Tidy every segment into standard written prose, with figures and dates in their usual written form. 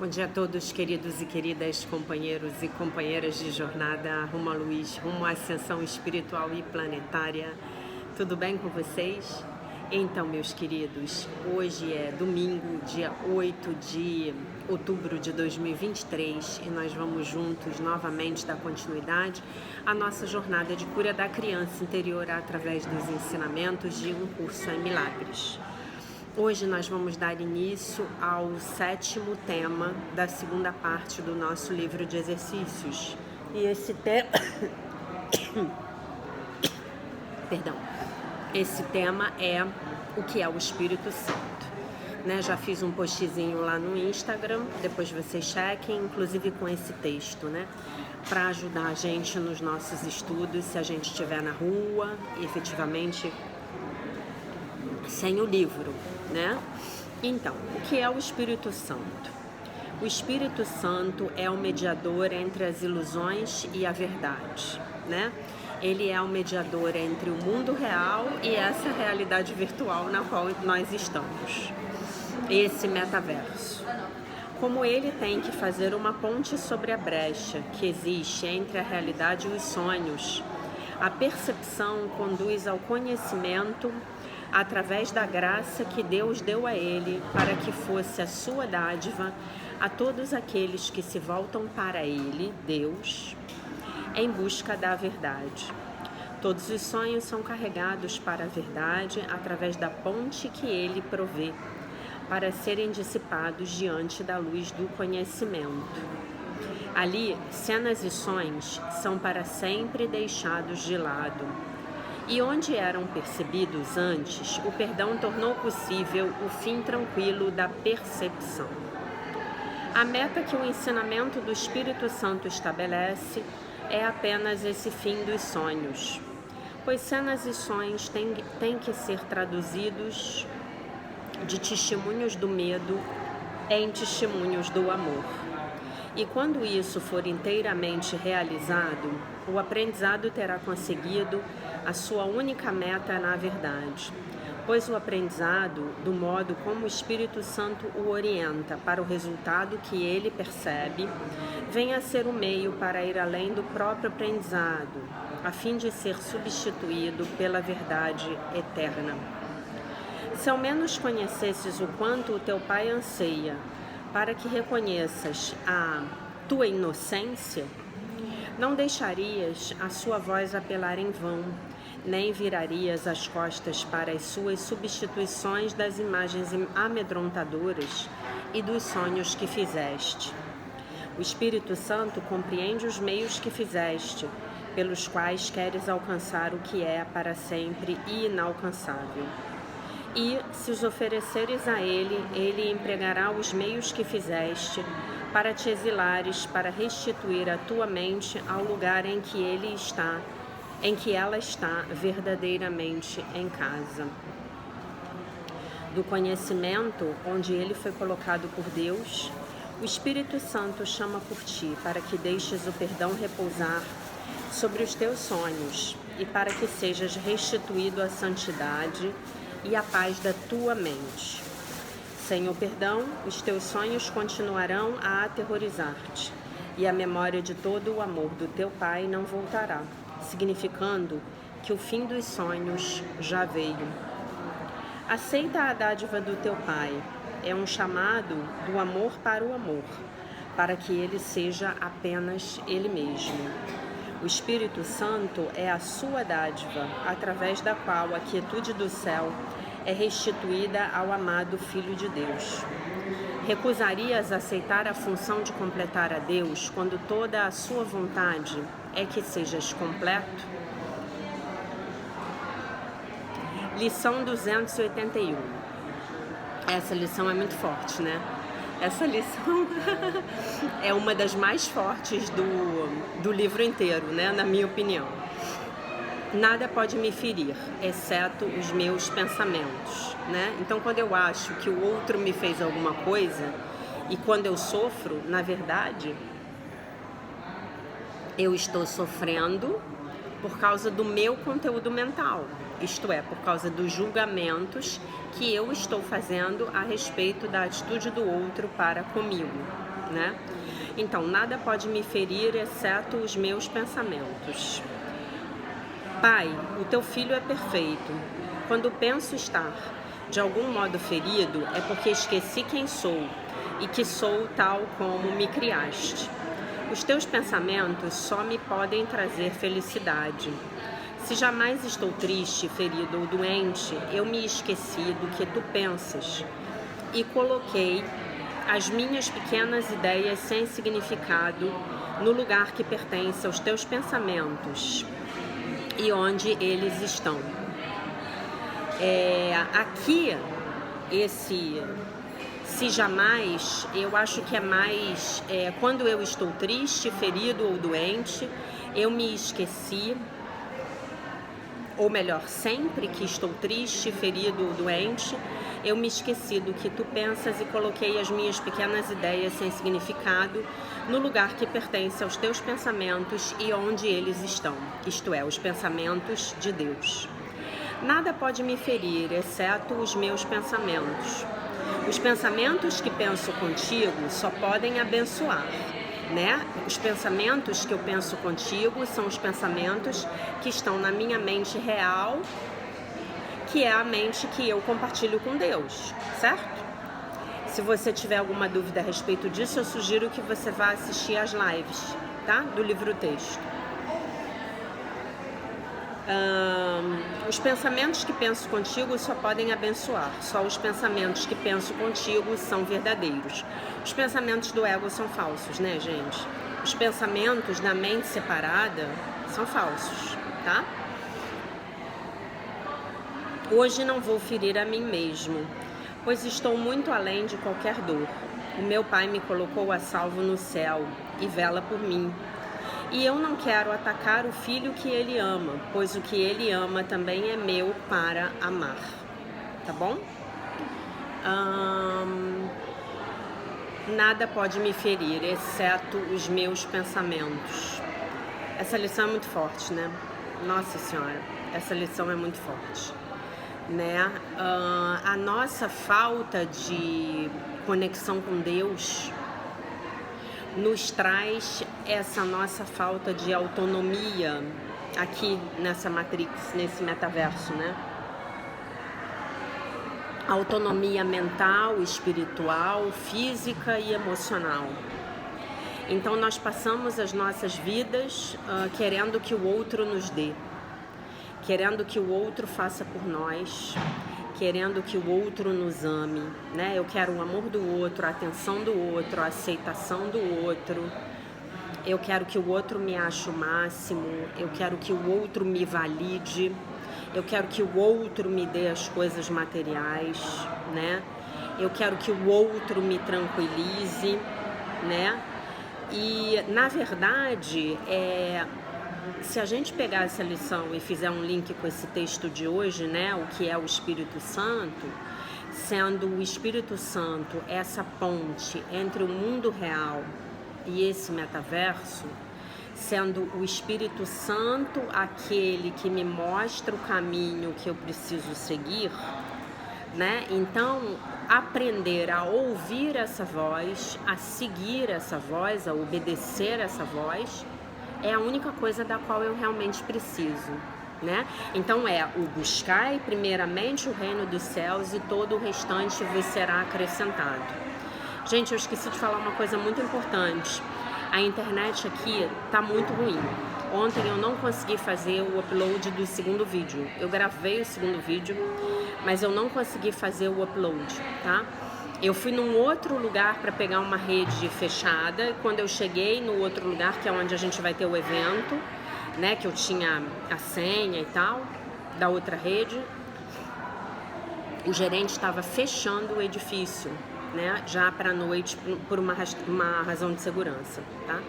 Bom dia a todos, queridos e queridas companheiros e companheiras de jornada rumo à luz, rumo à ascensão espiritual e planetária. Tudo bem com vocês? Então, meus queridos, hoje é domingo, dia 8 de outubro de 2023 e nós vamos juntos novamente dar continuidade à nossa jornada de cura da criança interior através dos ensinamentos de Um Curso em Milagres. Hoje nós vamos dar início ao 7º tema da segunda parte do nosso livro de exercícios. E esse tema é o que é o Espírito Santo. Já fiz um postzinho lá no Instagram, depois vocês chequem, inclusive com esse texto, para ajudar a gente nos nossos estudos, se a gente estiver na rua, efetivamente sem o livro, Então, o que é o Espírito Santo? O Espírito Santo é o mediador entre as ilusões e a verdade, Ele é o mediador entre o mundo real e essa realidade virtual na qual nós estamos, esse metaverso. Como ele tem que fazer uma ponte sobre a brecha que existe entre a realidade e os sonhos, a percepção conduz ao conhecimento através da graça que Deus deu a ele para que fosse a sua dádiva a todos aqueles que se voltam para ele, Deus, em busca da verdade. Todos os sonhos são carregados para a verdade através da ponte que ele provê, para serem dissipados diante da luz do conhecimento. Ali, cenas e sonhos são para sempre deixados de lado. E onde eram percebidos antes, o perdão tornou possível o fim tranquilo da percepção. A meta que o ensinamento do Espírito Santo estabelece é apenas esse fim dos sonhos, pois cenas e sonhos têm que ser traduzidos de testemunhos do medo em testemunhos do amor. E quando isso for inteiramente realizado, o aprendizado terá conseguido a sua única meta na verdade, pois o aprendizado, do modo como o Espírito Santo o orienta para o resultado que ele percebe, vem a ser o meio para ir além do próprio aprendizado, a fim de ser substituído pela verdade eterna. Se ao menos conhecesses o quanto o teu Pai anseia, para que reconheças a tua inocência, não deixarias a sua voz apelar em vão, nem virarias as costas para as suas substituições das imagens amedrontadoras e dos sonhos que fizeste. O Espírito Santo compreende os meios que fizeste, pelos quais queres alcançar o que é para sempre inalcançável. E, se os ofereceres a ele, ele empregará os meios que fizeste para te exilares, para restituir a tua mente ao lugar em que ela está verdadeiramente em casa. Do conhecimento onde ele foi colocado por Deus, o Espírito Santo chama por ti para que deixes o perdão repousar sobre os teus sonhos e para que sejas restituído à santidade e a paz da tua mente. Sem o perdão, os teus sonhos continuarão a aterrorizar-te, e a memória de todo o amor do teu Pai não voltará, significando que o fim dos sonhos já veio. Aceita a dádiva do teu Pai, é um chamado do amor para o amor, para que ele seja apenas ele mesmo. O Espírito Santo é a sua dádiva, através da qual a quietude do céu é restituída ao amado Filho de Deus. Recusarias aceitar a função de completar a Deus quando toda a sua vontade é que sejas completo? Lição 281. Essa lição é muito forte, Essa lição é uma das mais fortes do livro inteiro, na minha opinião. Nada pode me ferir, exceto os meus pensamentos, Então, quando eu acho que o outro me fez alguma coisa, e quando eu sofro, na verdade, eu estou sofrendo por causa do meu conteúdo mental, isto é, por causa dos julgamentos que eu estou fazendo a respeito da atitude do outro para comigo. né? Então, nada pode me ferir exceto os meus pensamentos. Pai, o teu filho é perfeito. Quando penso estar de algum modo ferido, é porque esqueci quem sou e que sou tal como me criaste. Os teus pensamentos só me podem trazer felicidade. Se jamais estou triste, ferido ou doente, eu me esqueci do que tu pensas e coloquei as minhas pequenas ideias sem significado no lugar que pertence aos teus pensamentos e onde eles estão. Aqui, se jamais, eu acho que é mais quando eu estou triste, ferido ou doente, eu me esqueci, ou melhor, sempre que estou triste, ferido ou doente, eu me esqueci do que tu pensas e coloquei as minhas pequenas ideias sem significado no lugar que pertence aos teus pensamentos e onde eles estão, isto é, os pensamentos de Deus. Nada pode me ferir, exceto os meus pensamentos. Os pensamentos que penso contigo só podem abençoar, né? Os pensamentos que eu penso contigo são os pensamentos que estão na minha mente real, que é a mente que eu compartilho com Deus, certo? Se você tiver alguma dúvida a respeito disso, eu sugiro que você vá assistir às lives, tá? Do livro-texto. Os pensamentos que penso contigo só podem abençoar. Só os pensamentos que penso contigo são verdadeiros. Os pensamentos do ego são falsos, né, gente? Os pensamentos da mente separada são falsos, tá? Hoje não vou ferir a mim mesmo, pois estou muito além de qualquer dor. O meu Pai me colocou a salvo no céu e vela por mim. E eu não quero atacar o filho que ele ama, pois o que ele ama também é meu para amar. Tá bom? Nada pode me ferir, exceto os meus pensamentos. Essa lição é muito forte, né? Nossa Senhora, essa lição é muito forte, né? A nossa falta de conexão com Deus nos traz essa nossa falta de autonomia aqui nessa Matrix, nesse metaverso, né? Autonomia mental, espiritual, física e emocional. Então nós passamos as nossas vidas querendo que o outro nos dê, querendo que o outro faça por nós, querendo que o outro nos ame, né? Eu quero o amor do outro, a atenção do outro, a aceitação do outro. Eu quero que o outro me ache o máximo, eu quero que o outro me valide, eu quero que o outro me dê as coisas materiais, né? Eu quero que o outro me tranquilize, né? E, na verdade, se a gente pegar essa lição e fizer um link com esse texto de hoje, né, o que é o Espírito Santo, sendo o Espírito Santo essa ponte entre o mundo real e esse metaverso, sendo o Espírito Santo aquele que me mostra o caminho que eu preciso seguir, né? Então, aprender a ouvir essa voz, a seguir essa voz, a obedecer essa voz, é a única coisa da qual eu realmente preciso, né? Então o buscai primeiramente o reino dos céus e todo o restante vos será acrescentado. Gente, eu esqueci de falar uma coisa muito importante. A internet aqui tá muito ruim. Ontem eu não consegui fazer o upload do segundo vídeo. Eu gravei o segundo vídeo, mas eu não consegui fazer o upload, tá? Eu fui num outro lugar para pegar uma rede fechada e quando eu cheguei no outro lugar, que é onde a gente vai ter o evento, né, que eu tinha a senha e tal, da outra rede, o gerente estava fechando o edifício, né, já para a noite por uma razão de segurança, tá?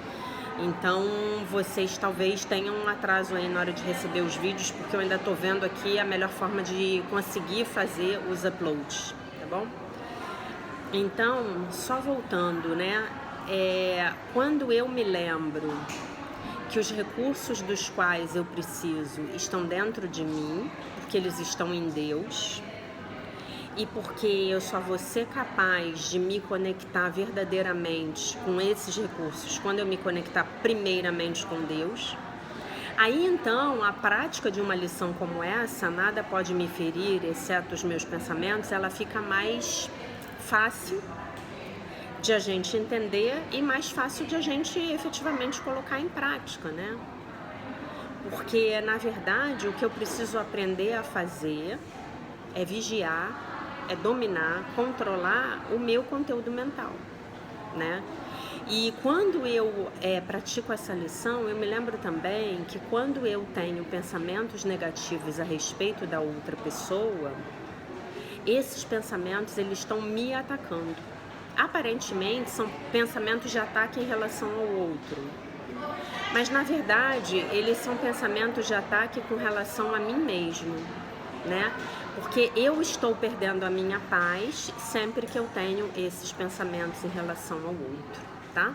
Então vocês talvez tenham um atraso aí na hora de receber os vídeos, porque eu ainda tô vendo aqui a melhor forma de conseguir fazer os uploads, tá bom? Então, só voltando, né? Quando eu me lembro que os recursos dos quais eu preciso estão dentro de mim, porque eles estão em Deus, e porque eu só vou ser capaz de me conectar verdadeiramente com esses recursos quando eu me conectar primeiramente com Deus. Aí então, a prática de uma lição como essa, nada pode me ferir, exceto os meus pensamentos, ela fica mais fácil de a gente entender e mais fácil de a gente efetivamente colocar em prática, né? Porque, na verdade, o que eu preciso aprender a fazer é vigiar, é dominar, controlar o meu conteúdo mental, né? E quando eu pratico essa lição, eu me lembro também que quando eu tenho pensamentos negativos a respeito da outra pessoa, esses pensamentos, eles estão me atacando. Aparentemente, são pensamentos de ataque em relação ao outro. Mas, na verdade, eles são pensamentos de ataque com relação a mim mesmo, né? Porque eu estou perdendo a minha paz sempre que eu tenho esses pensamentos em relação ao outro, tá?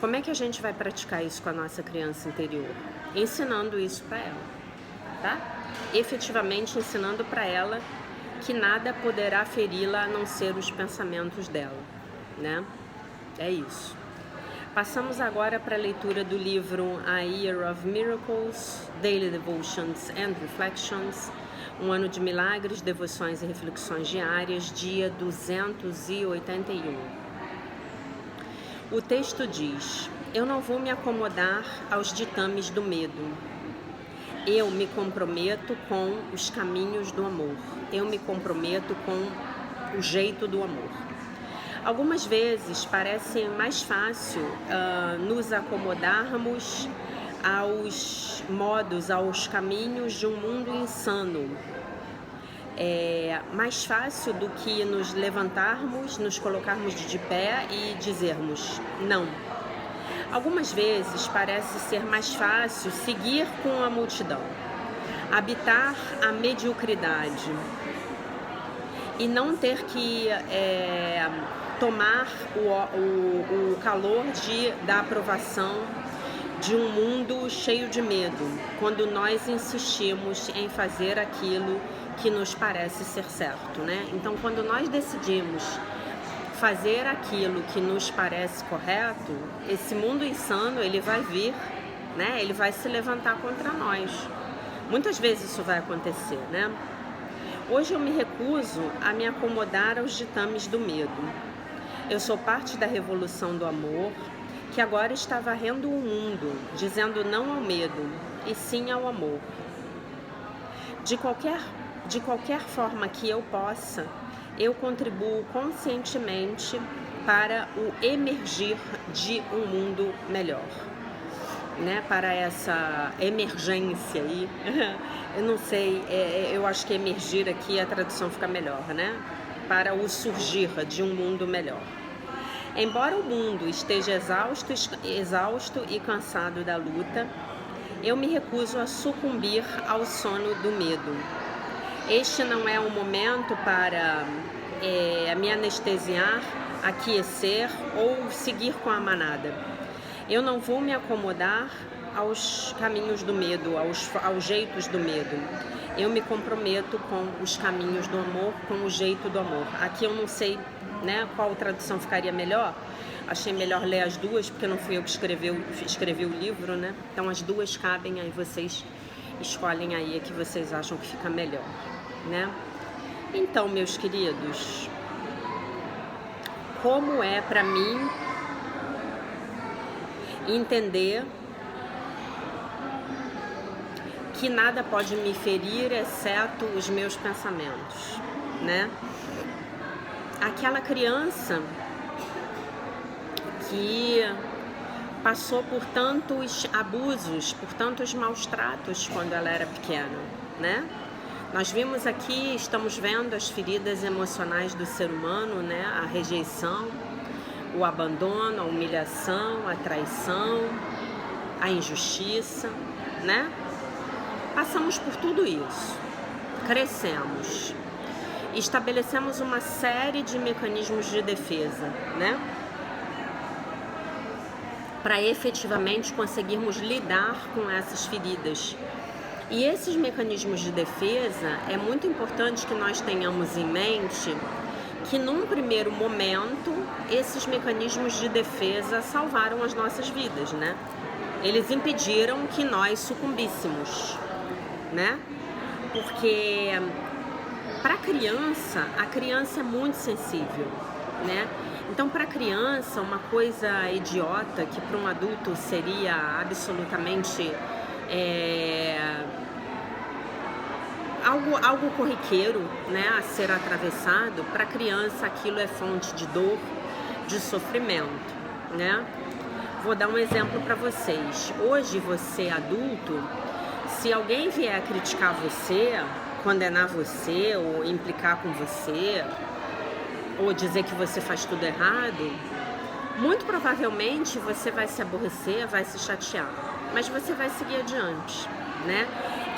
Como é que a gente vai praticar isso com a nossa criança interior? Ensinando isso para ela, tá? Efetivamente ensinando para ela que nada poderá feri-la a não ser os pensamentos dela, né? É isso. Passamos agora para a leitura do livro A Year of Miracles, Daily Devotions and Reflections, um ano de milagres, devoções e reflexões diárias, dia 281. O texto diz: eu não vou me acomodar aos ditames do medo. Eu me comprometo com os caminhos do amor. Eu me comprometo com o jeito do amor. Algumas vezes parece mais fácil nos acomodarmos aos modos, aos caminhos de um mundo insano. É mais fácil do que nos levantarmos, nos colocarmos de pé e dizermos não. Algumas vezes parece ser mais fácil seguir com a multidão, habitar a mediocridade e não ter que tomar o calor da aprovação de um mundo cheio de medo, quando nós insistimos em fazer aquilo que nos parece ser certo, né? Então, quando nós decidimos fazer aquilo que nos parece correto, esse mundo insano, ele vai vir, né? Ele vai se levantar contra nós. Muitas vezes isso vai acontecer, né? Hoje eu me recuso a me acomodar aos ditames do medo. Eu sou parte da revolução do amor, que agora está varrendo o mundo, dizendo não ao medo, e sim ao amor. De qualquer forma que eu possa, eu contribuo conscientemente para o emergir de um mundo melhor, né? Para essa emergência aí. Eu não sei, eu acho que emergir aqui a tradução fica melhor, né? Para o surgir de um mundo melhor. Embora o mundo esteja exausto e cansado da luta, eu me recuso a sucumbir ao sono do medo. Este não é um momento para me anestesiar, aquecer ou seguir com a manada. Eu não vou me acomodar aos caminhos do medo, aos jeitos do medo. Eu me comprometo com os caminhos do amor, com o jeito do amor. Aqui eu não sei, né, qual tradução ficaria melhor. Achei melhor ler as duas, porque não fui eu que escrevi o livro, né? Então as duas cabem, aí vocês escolhem aí a que vocês acham que fica melhor, né? Então, meus queridos, como é para mim entender que nada pode me ferir exceto os meus pensamentos, né? Aquela criança que passou por tantos abusos, por tantos maus tratos quando ela era pequena, né? Nós vimos aqui, estamos vendo as feridas emocionais do ser humano, né? A rejeição, o abandono, a humilhação, a traição, a injustiça, né? Passamos por tudo isso, crescemos, estabelecemos uma série de mecanismos de defesa, né? Para efetivamente conseguirmos lidar com essas feridas E esses mecanismos de defesa, é muito importante que nós tenhamos em mente que num primeiro momento, esses mecanismos de defesa salvaram as nossas vidas, né? Eles impediram que nós sucumbíssemos, né? Porque para a criança é muito sensível, né? Então, para a criança, uma coisa idiota que para um adulto seria absolutamente algo corriqueiro, né, a ser atravessado, para a criança aquilo é fonte de dor, de sofrimento, né? Vou dar um exemplo para vocês. Hoje, você adulto, se alguém vier criticar você, condenar você ou implicar com você, ou dizer que você faz tudo errado, muito provavelmente você vai se aborrecer, vai se chatear, mas você vai seguir adiante, né?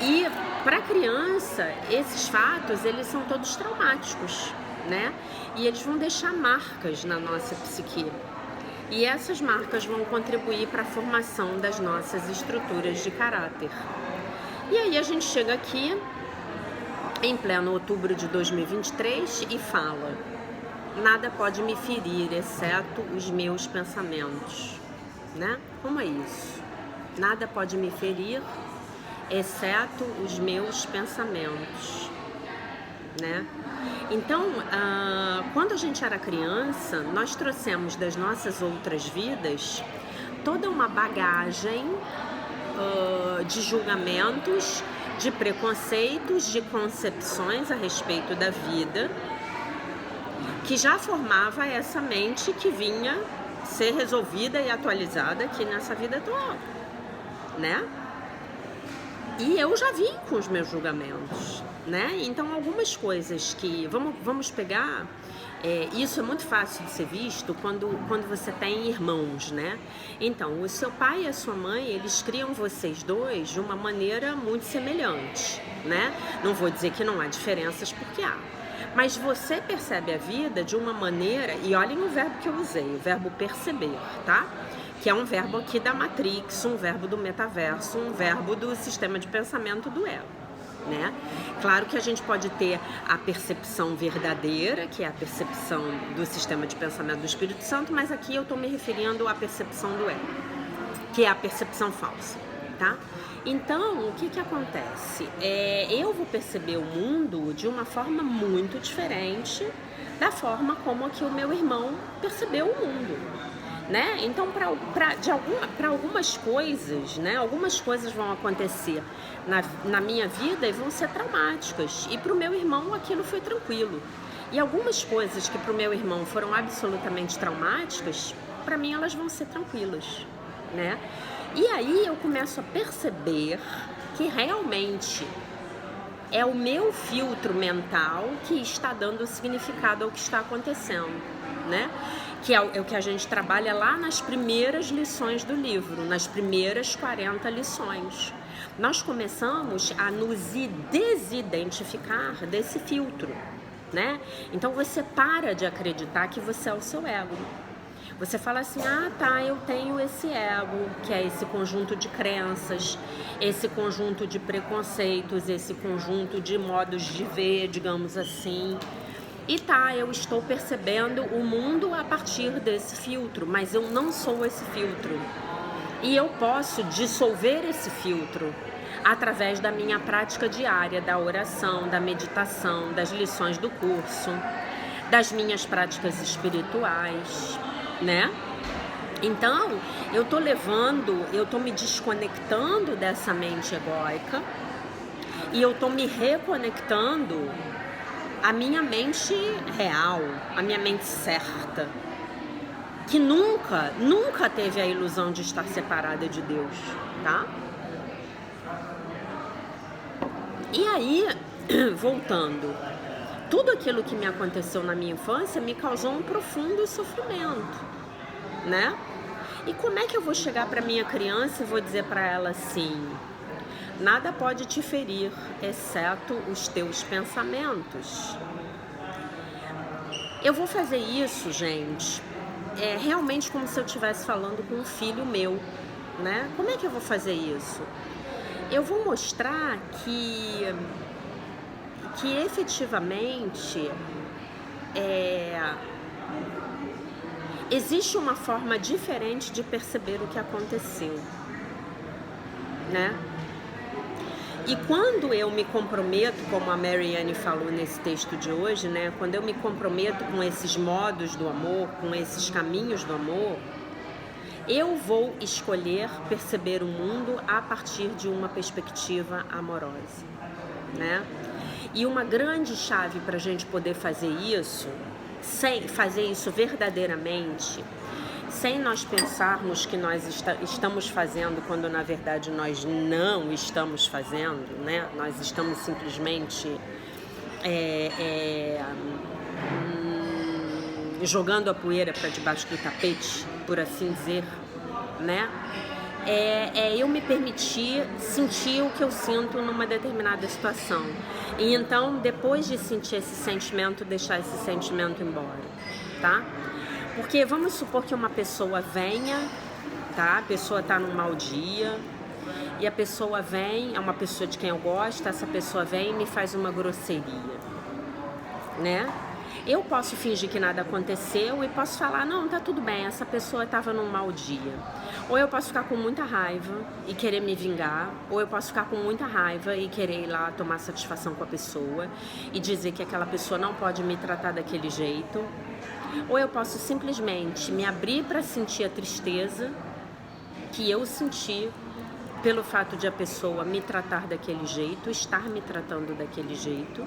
E para a criança, esses fatos, eles são todos traumáticos, né? E eles vão deixar marcas na nossa psique. E essas marcas vão contribuir para a formação das nossas estruturas de caráter. E aí a gente chega aqui, em pleno outubro de 2023, e fala: nada pode me ferir, exceto os meus pensamentos, né? Como é isso? Nada pode me ferir, exceto os meus pensamentos, né? Então, quando a gente era criança, nós trouxemos das nossas outras vidas toda uma bagagem de julgamentos, de preconceitos, de concepções a respeito da vida, que já formava essa mente que vinha ser resolvida e atualizada aqui nessa vida atual, né? E eu já vim com os meus julgamentos, né? Então, algumas coisas que... Vamos pegar... isso é muito fácil de ser visto quando você tem irmãos, né? Então, o seu pai e a sua mãe, eles criam vocês dois de uma maneira muito semelhante, né? Não vou dizer que não há diferenças, porque há. Mas você percebe a vida de uma maneira... E olhem o verbo que eu usei, o verbo perceber, tá? Que é um verbo aqui da Matrix, um verbo do metaverso, um verbo do sistema de pensamento do ego, né? Claro que a gente pode ter a percepção verdadeira, que é a percepção do sistema de pensamento do Espírito Santo, mas aqui eu estou me referindo à percepção do ego, que é a percepção falsa, tá? Então, o que acontece? Eu vou perceber o mundo de uma forma muito diferente da forma como que o meu irmão percebeu o mundo, né? Então, para algumas coisas, né? Algumas coisas vão acontecer na minha vida e vão ser traumáticas. E para o meu irmão aquilo foi tranquilo. E algumas coisas que para o meu irmão foram absolutamente traumáticas, para mim elas vão ser tranquilas, né? E aí eu começo a perceber que realmente é o meu filtro mental que está dando significado ao que está acontecendo, né? Que é o que a gente trabalha lá nas primeiras lições do livro, nas primeiras 40 lições. Nós começamos a nos desidentificar desse filtro, né? Então você para de acreditar que você é o seu ego. Você fala assim: ah, tá, eu tenho esse ego, que é esse conjunto de crenças, esse conjunto de preconceitos, esse conjunto de modos de ver, digamos assim. E tá, eu estou percebendo o mundo a partir desse filtro, mas eu não sou esse filtro. E eu posso dissolver esse filtro através da minha prática diária, da oração, da meditação, das lições do curso, das minhas práticas espirituais, né? Então, eu tô me desconectando dessa mente egóica e eu tô me reconectando à minha mente real, à minha mente certa, que nunca teve a ilusão de estar separada de Deus, tá? E aí, voltando, tudo aquilo que me aconteceu na minha infância me causou um profundo sofrimento, né? E como é que eu vou chegar para minha criança e vou dizer para ela assim: nada pode te ferir, exceto os teus pensamentos? Eu vou fazer isso, gente, realmente como se eu estivesse falando com um filho meu, né? Como é que eu vou fazer isso? eu vou mostrar que efetivamente existe uma forma diferente de perceber o que aconteceu, né? E quando eu me comprometo, como a Marianne falou nesse texto de hoje, né? Quando eu me comprometo com esses modos do amor, com esses caminhos do amor, eu vou escolher perceber o mundo a partir de uma perspectiva amorosa, né? E uma grande chave para a gente poder fazer isso, sem fazer isso verdadeiramente, sem nós pensarmos que nós estamos fazendo quando na verdade nós não estamos fazendo, né? Nós estamos simplesmente jogando a poeira para debaixo do tapete, por assim dizer, né? Eu me permitir sentir o que eu sinto numa determinada situação. E então, depois de sentir esse sentimento, deixar esse sentimento embora, tá? Porque vamos supor que uma pessoa venha, tá? A pessoa tá num mau dia, e a pessoa vem, é uma pessoa de quem eu gosto, essa pessoa vem e me faz uma grosseria, né? Eu posso fingir que nada aconteceu e posso falar, não, tá tudo bem, essa pessoa estava num mau dia. Ou eu posso ficar com muita raiva e querer me vingar, ou eu posso ficar com muita raiva e querer ir lá tomar satisfação com a pessoa e dizer que aquela pessoa não pode me tratar daquele jeito. Ou eu posso simplesmente me abrir para sentir a tristeza que eu senti pelo fato de a pessoa me tratar daquele jeito, estar me tratando daquele jeito.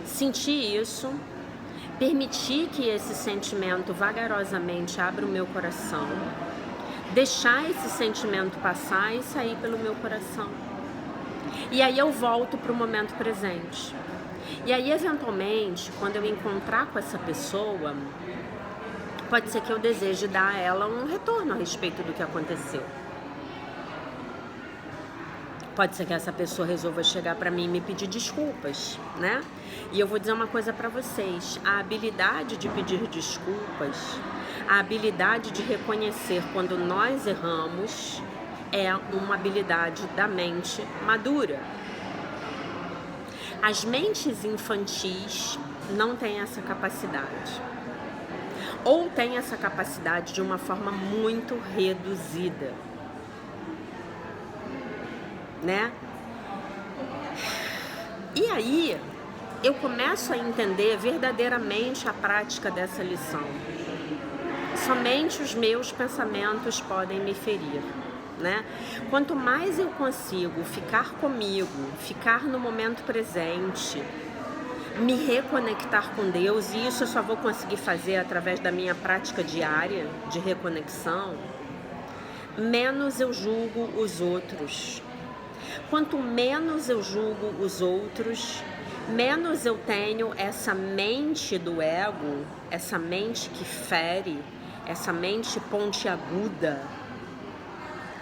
Sentir isso, permitir que esse sentimento vagarosamente abra o meu coração, deixar esse sentimento passar e sair pelo meu coração. E aí eu volto para o momento presente. E aí, eventualmente, quando eu encontrar com essa pessoa, pode ser que eu deseje dar a ela um retorno a respeito do que aconteceu. Pode ser que essa pessoa resolva chegar para mim e me pedir desculpas, né? E eu vou dizer uma coisa para vocês. A habilidade de pedir desculpas, a habilidade de reconhecer quando nós erramos, é uma habilidade da mente madura. As mentes infantis não têm essa capacidade. Ou têm essa capacidade de uma forma muito reduzida, né? E aí, eu começo a entender verdadeiramente a prática dessa lição. Somente os meus pensamentos podem me ferir, né? Quanto mais eu consigo ficar comigo, ficar no momento presente, me reconectar com Deus, e isso eu só vou conseguir fazer através da minha prática diária de reconexão, menos eu julgo os outros. Quanto menos eu julgo os outros, menos eu tenho essa mente do ego, essa mente que fere, essa mente pontiaguda,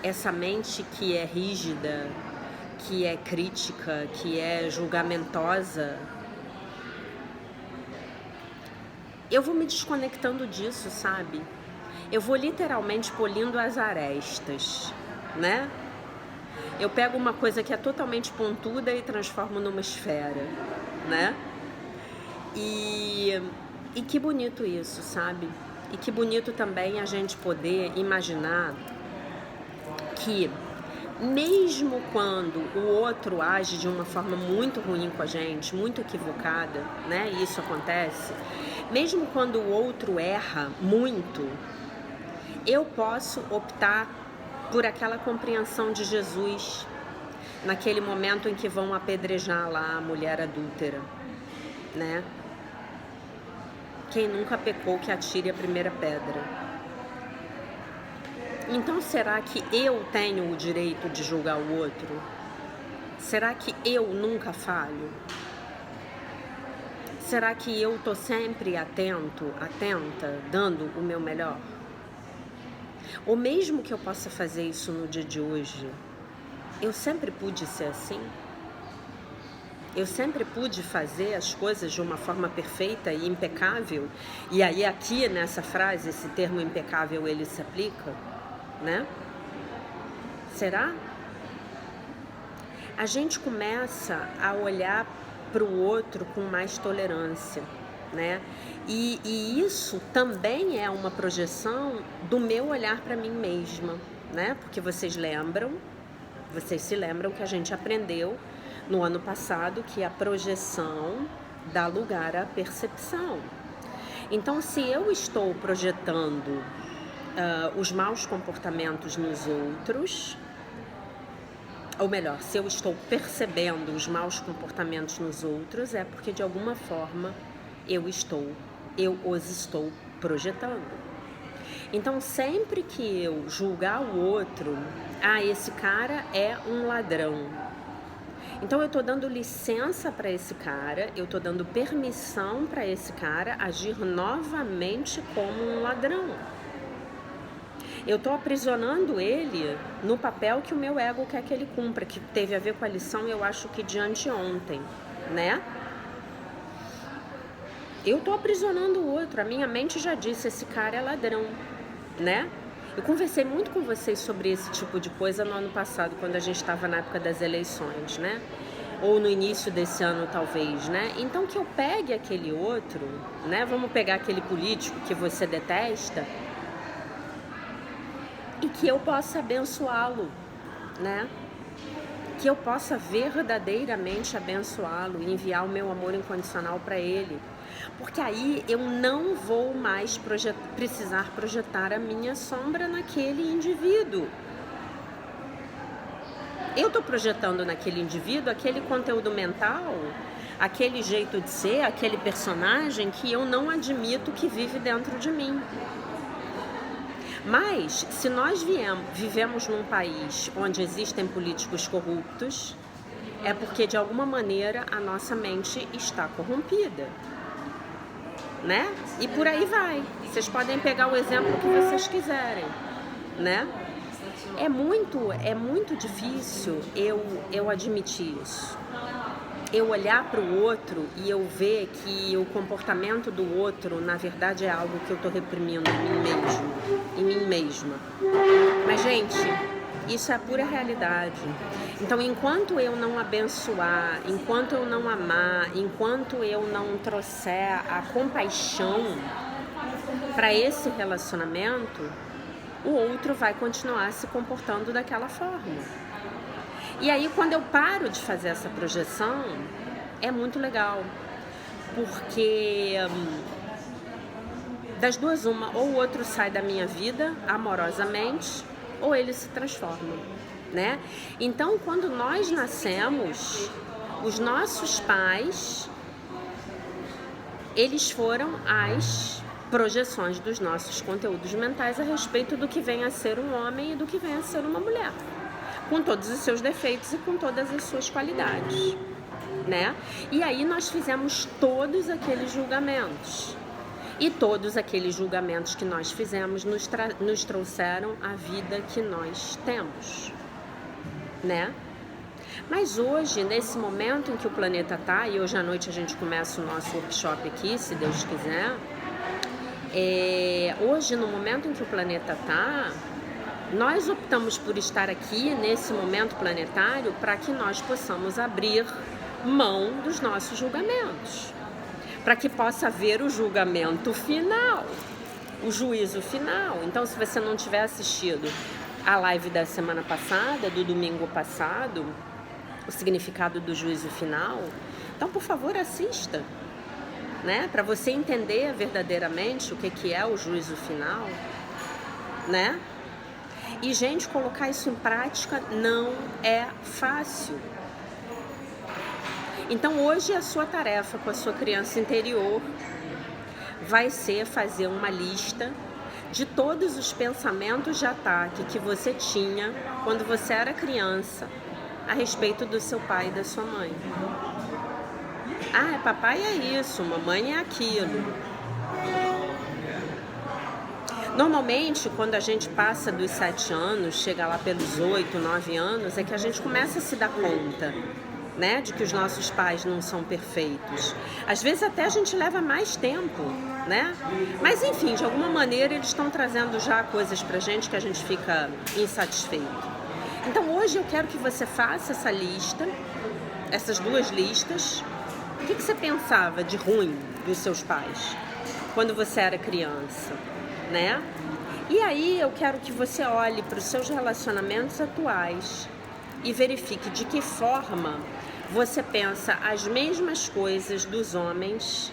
essa mente que é rígida, que é crítica, que é julgamentosa. Eu vou me desconectando disso, sabe? Eu vou literalmente polindo as arestas, né? Eu pego uma coisa que é totalmente pontuda e transformo numa esfera, né? E que bonito isso, sabe? E que bonito também a gente poder imaginar que mesmo quando o outro age de uma forma muito ruim com a gente, muito equivocada, né? E isso acontece. Mesmo quando o outro erra muito, eu posso optar por aquela compreensão de Jesus naquele momento em que vão apedrejar lá a mulher adúltera, né? Quem nunca pecou que atire a primeira pedra. Então, será que eu tenho o direito de julgar o outro? Será que eu nunca falho? Será que eu tô sempre atenta, dando o meu melhor? Ou mesmo que eu possa fazer isso no dia de hoje, eu sempre pude ser assim? Eu sempre pude fazer as coisas de uma forma perfeita e impecável? E aí aqui nessa frase, esse termo impecável, ele se aplica, né? Será? a gente começa a olhar para o outro com mais tolerância, né? E isso também é uma projeção do meu olhar para mim mesma, né? Porque vocês se lembram que a gente aprendeu no ano passado que a projeção dá lugar à percepção. Então, se eu estou projetando os maus comportamentos nos outros, ou melhor, se eu estou percebendo os maus comportamentos nos outros, é porque de alguma forma eu os estou projetando. Então, sempre que eu julgar o outro, esse cara é um ladrão. Então, eu estou dando licença para esse cara, eu estou dando permissão para esse cara agir novamente como um ladrão. Eu estou aprisionando ele no papel que o meu ego quer que ele cumpra, que teve a ver com a lição, eu acho que de anteontem, né? Eu estou aprisionando o outro, a minha mente já disse, esse cara é ladrão, né? Eu conversei muito com vocês sobre esse tipo de coisa no ano passado, quando a gente estava na época das eleições, né? Ou no início desse ano, talvez, né? Então, que eu pegue aquele outro, né? Vamos pegar aquele político que você detesta e que eu possa abençoá-lo, né? Que eu possa verdadeiramente abençoá-lo e enviar o meu amor incondicional para ele. Porque aí eu não vou mais precisar projetar a minha sombra naquele indivíduo. Eu estou projetando naquele indivíduo aquele conteúdo mental, aquele jeito de ser, aquele personagem que eu não admito que vive dentro de mim. Mas, se nós vivemos num país onde existem políticos corruptos, é porque, de alguma maneira, a nossa mente está corrompida, né? E por aí vai. Vocês podem pegar o exemplo que vocês quiserem, né? É muito difícil eu admitir isso. Eu olhar para o outro e eu ver que o comportamento do outro, na verdade, é algo que eu estou reprimindo em mim mesma. Mas, gente, isso é a pura realidade. Então, enquanto eu não abençoar, enquanto eu não amar, enquanto eu não trouxer a compaixão para esse relacionamento, o outro vai continuar se comportando daquela forma. E aí, quando eu paro de fazer essa projeção, é muito legal, porque das duas uma, ou o outro sai da minha vida amorosamente, ou ele se transforma, né? Então, quando nós nascemos, os nossos pais, eles foram as projeções dos nossos conteúdos mentais a respeito do que vem a ser um homem e do que vem a ser uma mulher, com todos os seus defeitos e com todas as suas qualidades, né? E aí nós fizemos todos aqueles julgamentos. E todos aqueles julgamentos que nós fizemos nos trouxeram a vida que nós temos, né? Mas hoje, nesse momento em que o planeta está, e hoje à noite a gente começa o nosso workshop aqui, se Deus quiser, hoje, no momento em que o planeta está, nós optamos por estar aqui nesse momento planetário para que nós possamos abrir mão dos nossos julgamentos, para que possa haver o julgamento final, o juízo final. Então, se você não tiver assistido a live da semana passada, do domingo passado, o significado do juízo final, então, por favor, assista, né? Para você entender verdadeiramente o que é o juízo final, né? E, gente, colocar isso em prática não é fácil. Então, hoje a sua tarefa com a sua criança interior vai ser fazer uma lista de todos os pensamentos de ataque que você tinha quando você era criança a respeito do seu pai e da sua mãe. Papai é isso, mamãe é aquilo. Normalmente, quando a gente passa dos 7 anos, chega lá pelos 8, 9 anos, é que a gente começa a se dar conta, né, de que os nossos pais não são perfeitos. Às vezes até a gente leva mais tempo, né? Mas enfim, de alguma maneira eles estão trazendo já coisas pra gente que a gente fica insatisfeito. Então hoje eu quero que você faça essa lista, essas duas listas. O que você pensava de ruim dos seus pais quando você era criança, né? E aí eu quero que você olhe para os seus relacionamentos atuais e verifique de que forma você pensa as mesmas coisas dos homens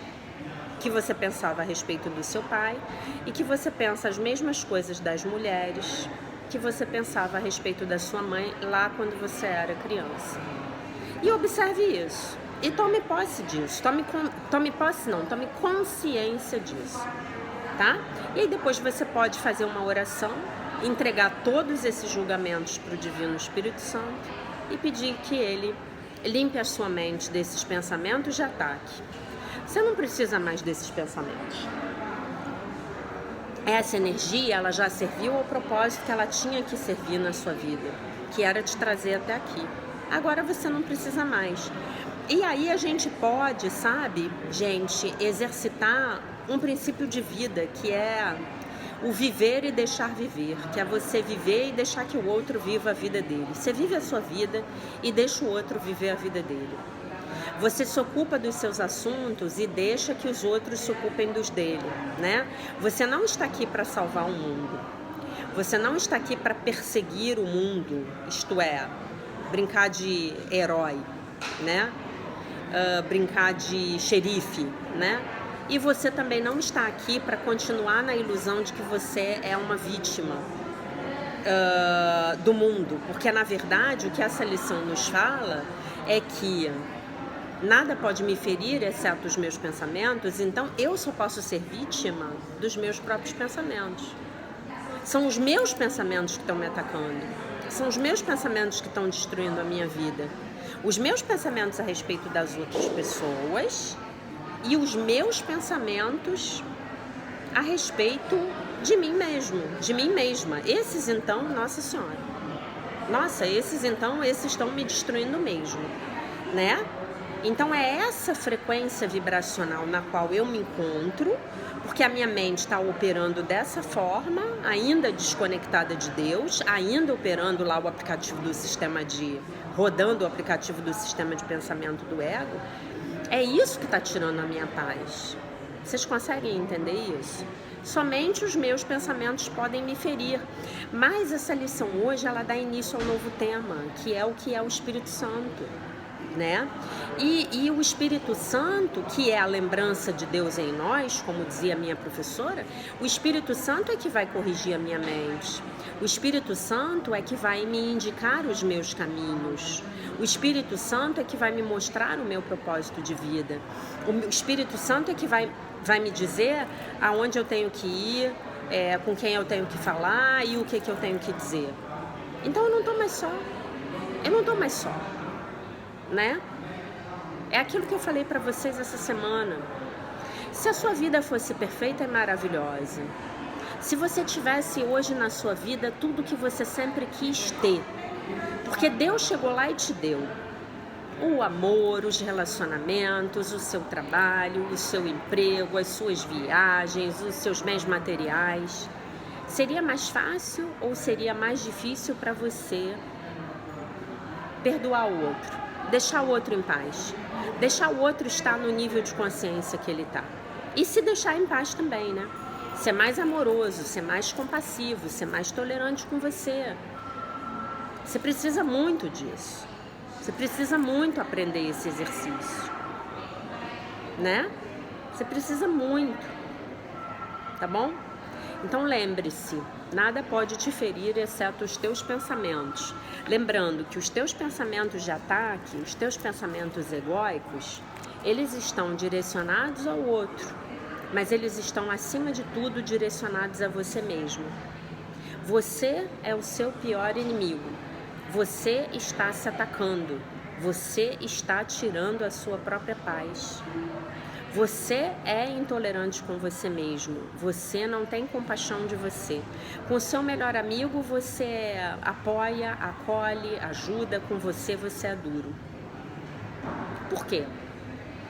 que você pensava a respeito do seu pai e que você pensa as mesmas coisas das mulheres que você pensava a respeito da sua mãe lá quando você era criança. E observe isso. E tome posse disso. Tome consciência disso, tá? E aí depois você pode fazer uma oração, entregar todos esses julgamentos para o Divino Espírito Santo e pedir que ele limpe a sua mente desses pensamentos de ataque. Você não precisa mais desses pensamentos. Essa energia, ela já serviu ao propósito que ela tinha que servir na sua vida, que era te trazer até aqui. Agora você não precisa mais. E aí a gente pode, sabe, gente, exercitar um princípio de vida, que é o viver e deixar viver, que é você viver e deixar que o outro viva a vida dele. Você vive a sua vida e deixa o outro viver a vida dele. Você se ocupa dos seus assuntos e deixa que os outros se ocupem dos dele, né? Você não está aqui para salvar o mundo. Você não está aqui para perseguir o mundo, isto é, brincar de herói, né? Brincar de xerife, né? E você também não está aqui para continuar na ilusão de que você é uma vítima do mundo, porque na verdade o que essa lição nos fala é que nada pode me ferir exceto os meus pensamentos, então eu só posso ser vítima dos meus próprios pensamentos. São os meus pensamentos que estão me atacando, são os meus pensamentos que estão destruindo a minha vida. Os meus pensamentos a respeito das outras pessoas e os meus pensamentos a respeito de mim mesmo, de mim mesma. Esses então, Nossa Senhora, esses estão me destruindo mesmo, né? Então é essa frequência vibracional na qual eu me encontro, porque a minha mente está operando dessa forma, ainda desconectada de Deus, ainda operando lá o aplicativo do sistema rodando o aplicativo do sistema de pensamento do ego. É isso que está tirando a minha paz. Vocês conseguem entender isso? Somente os meus pensamentos podem me ferir. Mas essa lição hoje, ela dá início ao novo tema, que é o Espírito Santo, né? E o Espírito Santo, que é a lembrança de Deus em nós, como dizia a minha professora, o Espírito Santo é que vai corrigir a minha mente. O Espírito Santo é que vai me indicar os meus caminhos. O Espírito Santo é que vai me mostrar o meu propósito de vida. O Espírito Santo é que vai me dizer aonde eu tenho que ir, com quem eu tenho que falar e o que eu tenho que dizer. Então eu não estou mais só. Né? É aquilo que eu falei para vocês essa semana. Se a sua vida fosse perfeita e maravilhosa, se você tivesse hoje na sua vida tudo que você sempre quis ter, porque Deus chegou lá e te deu o amor, os relacionamentos, o seu trabalho, o seu emprego, as suas viagens, os seus bens materiais, seria mais fácil ou seria mais difícil para você perdoar o outro? Deixar o outro em paz, deixar o outro estar no nível de consciência que ele está. E se deixar em paz também, né? Ser mais amoroso, ser mais compassivo, ser mais tolerante com você. Você precisa muito disso. Você precisa muito aprender esse exercício, né? Você precisa muito, tá bom? Então lembre-se, nada pode te ferir exceto os teus pensamentos. Lembrando que os teus pensamentos de ataque, os teus pensamentos egóicos, eles estão direcionados ao outro, mas eles estão acima de tudo direcionados a você mesmo. Você é o seu pior inimigo. Você está se atacando. Você está tirando a sua própria paz. Você é intolerante com você mesmo, você não tem compaixão de você. Com o seu melhor amigo você apoia, acolhe, ajuda, com você é duro. Por quê?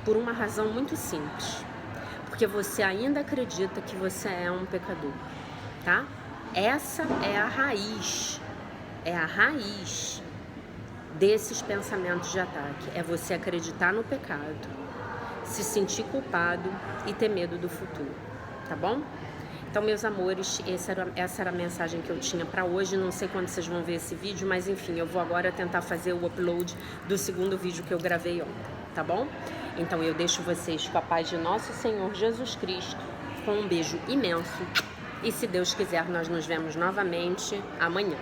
Por uma razão muito simples. Porque você ainda acredita que você é um pecador, tá? Essa é a raiz é a raiz desses pensamentos de ataque. É você acreditar no pecado, se sentir culpado e ter medo do futuro, tá bom? Então, meus amores, essa era a mensagem que eu tinha para hoje. Não sei quando vocês vão ver esse vídeo, mas enfim, eu vou agora tentar fazer o upload do segundo vídeo que eu gravei ontem, tá bom? Então, eu deixo vocês com a paz de nosso Senhor Jesus Cristo, com um beijo imenso. E se Deus quiser, nós nos vemos novamente amanhã.